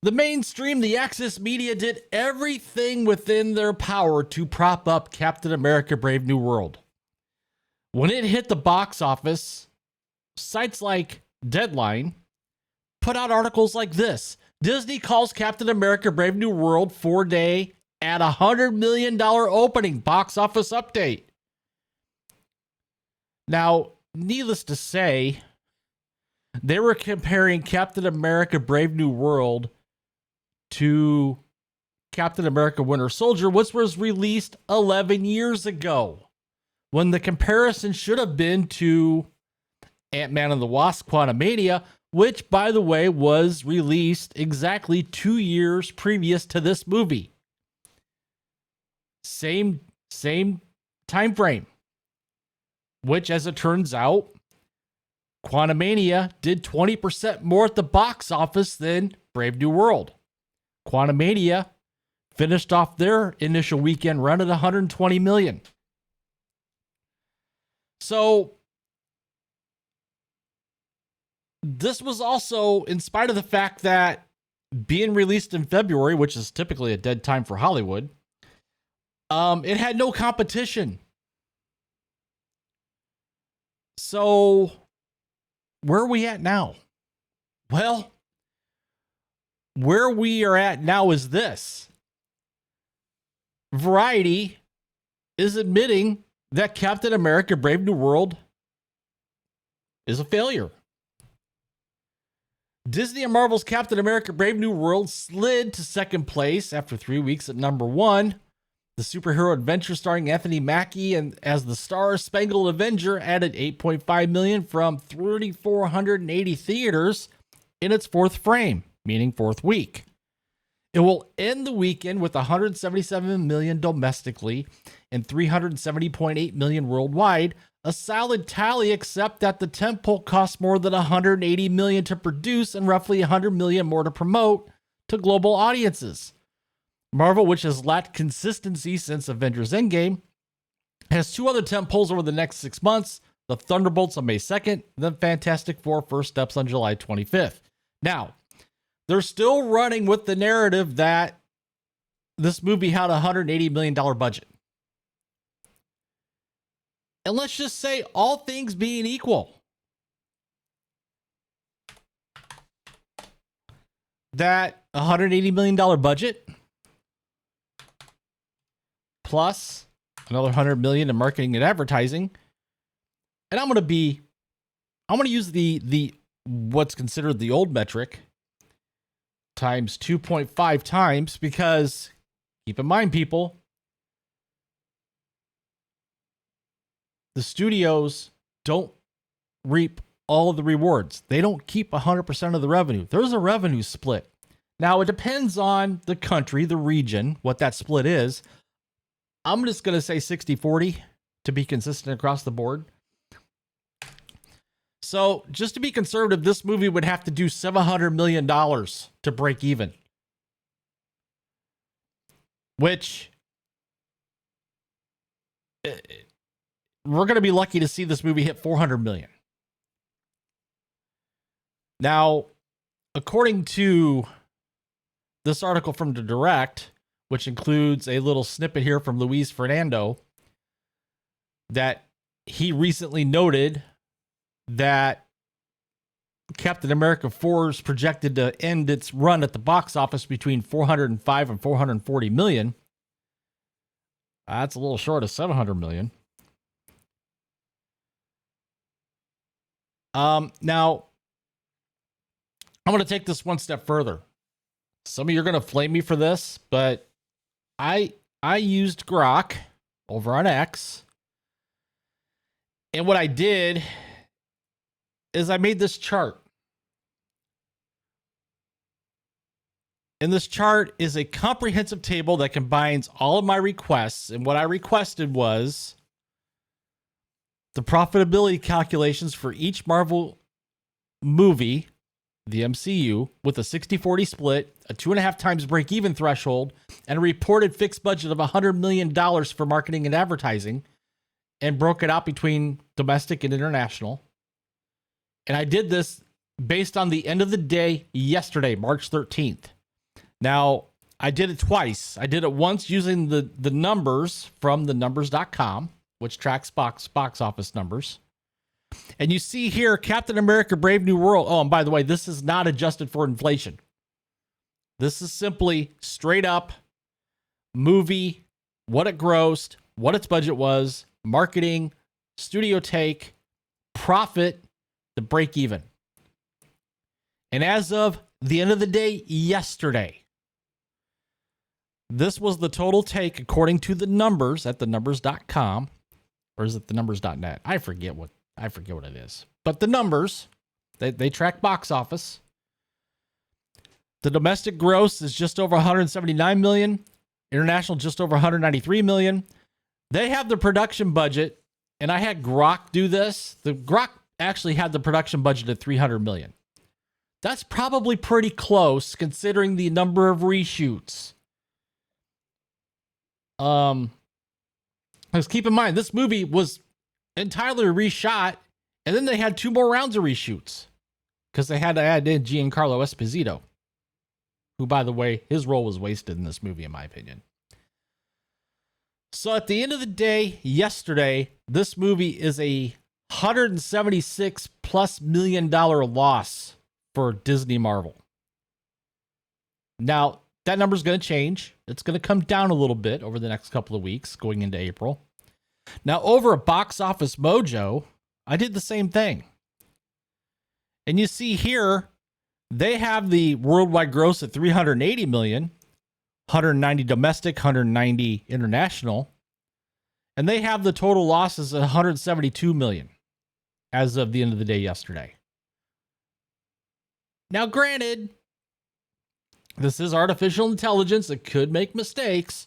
The mainstream, the Axis media, did everything within their power to prop up Captain America Brave New World. When it hit the box office, sites like Deadline put out articles like this. Disney calls Captain America Brave New World 4-day at $100 million opening. Box office update. Now, needless to say, they were comparing Captain America Brave New World to Captain America Winter Soldier, which was released 11 years ago, when the comparison should have been to Ant-Man and the Wasp: Quantumania, which, by the way, was released exactly 2 years previous to this movie. Same time frame, which, as it turns out, Quantumania did 20% more at the box office than Brave New World. Quantumania finished off their initial weekend run at $120 million. So this was also, in spite of the fact that being released in February, which is typically a dead time for Hollywood, it had no competition. So where are we at now? Well, where we are at now is this. Variety is admitting that Captain America Brave New World is a failure. Disney and Marvel's Captain America Brave New World slid to second place after 3 weeks at number 1. The superhero adventure starring Anthony Mackie and as the Star Spangled Avenger added $8.5 million from 3,480 theaters in its fourth frame, meaning fourth week. It will end the weekend with $177 million domestically and $370.8 million worldwide, a solid tally except that the tentpole cost more than $180 million to produce and roughly $100 million more to promote to global audiences. Marvel, which has lacked consistency since Avengers Endgame, has 2 other tentpoles over the next 6 months, the Thunderbolts on May 2nd, then Fantastic Four First Steps on July 25th. Now, they're still running with the narrative that this movie had a $180 million budget. And let's just say, all things being equal, that $180 million budget plus another $100 million in marketing and advertising. And I'm going to use the what's considered the old metric times 2.5 times, because keep in mind, people, the studios don't reap all of the rewards. They don't keep 100% of the revenue. There's a revenue split. Now, it depends on the country, the region, what that split is. I'm just going to say 60-40 to be consistent across the board. So, just to be conservative, this movie would have to do $700 million to break even. Which, we're going to be lucky to see this movie hit $400 million. Now, according to this article from The Direct, which includes a little snippet here from Luis Fernando, that he recently noted that Captain America 4 is projected to end its run at the box office between 405 and 440 million. That's a little short of 700 million. Now, I'm going to take this one step further. Some of you are going to flame me for this, but I used Grok over on X. And what I did is I made this chart. And this chart is a comprehensive table that combines all of my requests. And what I requested was the profitability calculations for each Marvel movie, the MCU, with a 60-40 split, a 2.5 times break-even threshold, and a reported fixed budget of $100 million for marketing and advertising, and broke it out between domestic and international. And I did this based on the end of the day yesterday, March 13th. Now, I did it twice. I did it once using the numbers from the numbers.com, which tracks box office numbers. And you see here, Captain America Brave New World. Oh, and by the way, this is not adjusted for inflation. This is simply straight up movie, what it grossed, what its budget was, marketing, studio take, profit, the break even. And as of the end of the day yesterday, this was the total take according to the numbers at the numbers.com, or is it the numbers.net? I forget what it is. But the numbers, they track box office. The domestic gross is just over 179 million, international just over 193 million. They have the production budget, and I had Grok do this. The Grok actually had the production budget at 300 million. That's probably pretty close considering the number of reshoots. Let's keep in mind, this movie was entirely reshot, and then they had 2 more rounds of reshoots because they had to add in Giancarlo Esposito, who, by the way, his role was wasted in this movie, in my opinion. So at the end of the day, yesterday, this movie is a $176+ million loss for Disney Marvel. Now, that number's going to change. It's going to come down a little bit over the next couple of weeks going into April. Now, over at Box Office Mojo, I did the same thing. And you see here, they have the worldwide gross at 380 million, 190 domestic, 190 international. And they have the total losses at 172 million as of the end of the day yesterday. Now, granted, this is artificial intelligence. It could make mistakes,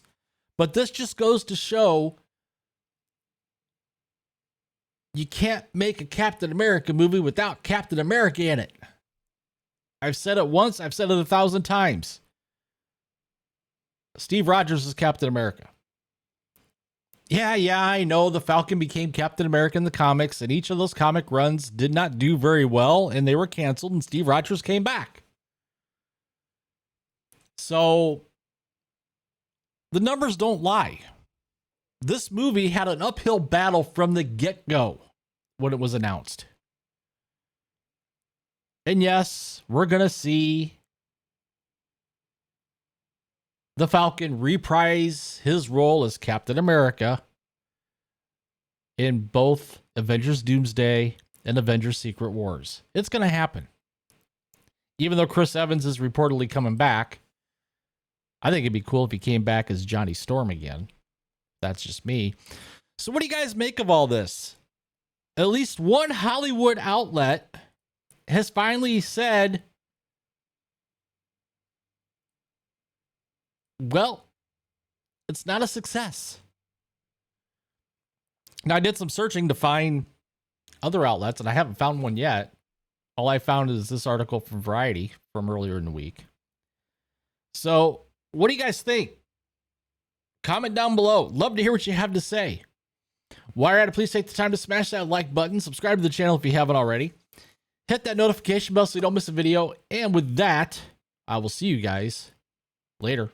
but this just goes to show you can't make a Captain America movie without Captain America in it. I've said it once. I've said it 1,000 times. Steve Rogers is Captain America. Yeah, I know the Falcon became Captain America in the comics, and each of those comic runs did not do very well, and they were canceled, and Steve Rogers came back. So, the numbers don't lie. This movie had an uphill battle from the get-go when it was announced. And yes, we're going to see the Falcon reprise his role as Captain America in both Avengers Doomsday and Avengers Secret Wars. It's going to happen. Even though Chris Evans is reportedly coming back, I think it'd be cool if he came back as Johnny Storm again. That's just me. So what do you guys make of all this? At least one Hollywood outlet has finally said, well, it's not a success. Now, I did some searching to find other outlets, and I haven't found one yet. All I found is this article from Variety from earlier in the week. So, what do you guys think? Comment down below. Love to hear what you have to say. While you're at it, please take the time to smash that like button. Subscribe to the channel if you haven't already. Hit that notification bell so you don't miss a video. And with that, I will see you guys later.